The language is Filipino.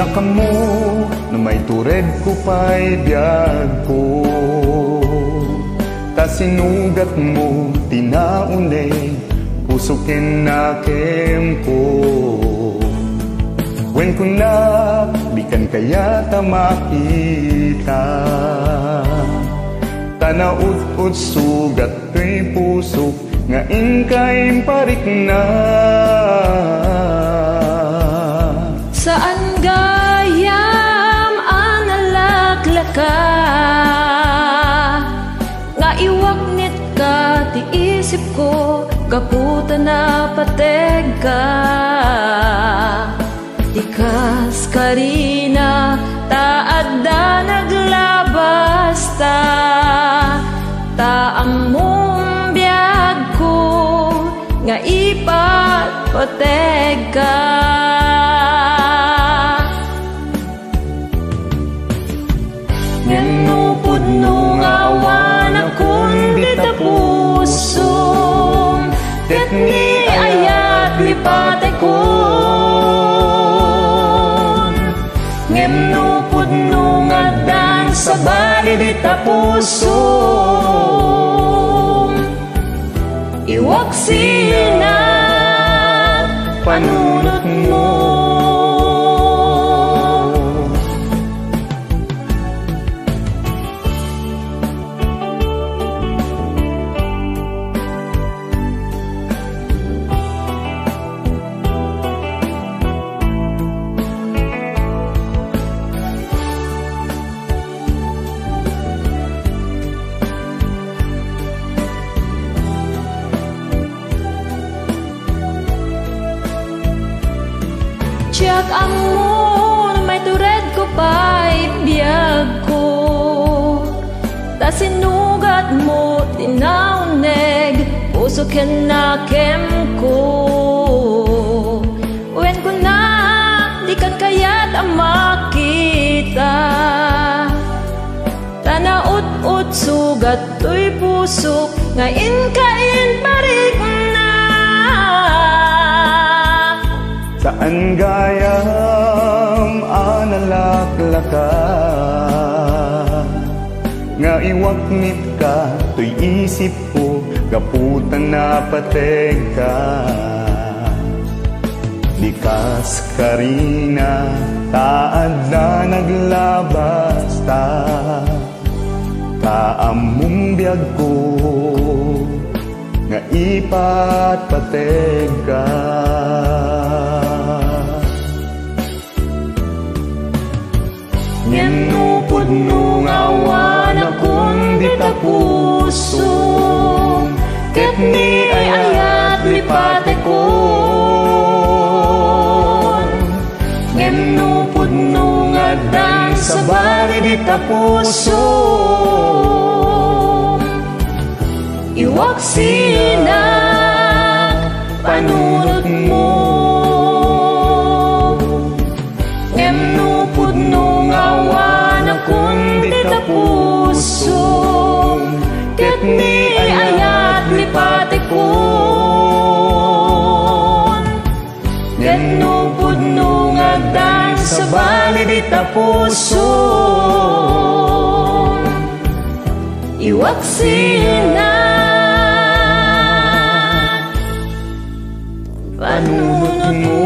Siya kamo na may tured ko pa'y biyag ko. Ta sinugat mo tinaunay puso kinakem ko. Wen ko na di kan kaya ta makita. Tanaut-ut sugat to'y puso nga inkay parik na. Saan gayam analaklaka nga iwagnit ka ti isip ko kaputa na pateg ka. Tikas karina taadda naglabas ta taamong biyag ko nga ipat pateg ka. Nganupod no nga awan akong bitapuso ket ni ayat lipate ko. Nganupod no nga dan sa bali bitapuso iwak sina panunot mo. Tiyak amon may tured ko pa'y biyag ko. Ta sinugat mo tinauneg puso kinakem ko. Wen ko na di kan kayat ang makita. Tanaut-ut sugat to'y puso nga inkain parik na. Saan gayam analaklaka nga iwagnit ka to'y isip ko kaputan na pateg ka. Likas karina taad na naglabas ta taamong biyag ko nga ipat pateg ka. Nganupod no nga awan akong bitapuso ket ni ayat lipate ko. Nganupod no nga dan sa bali bitapuso iwak sina panunot mo. Nganupod no nga awan akong bitapuso ket ni ayat lipate ko. Nganupod no nga dan sa bali bitapuso iwak sina panunot mo.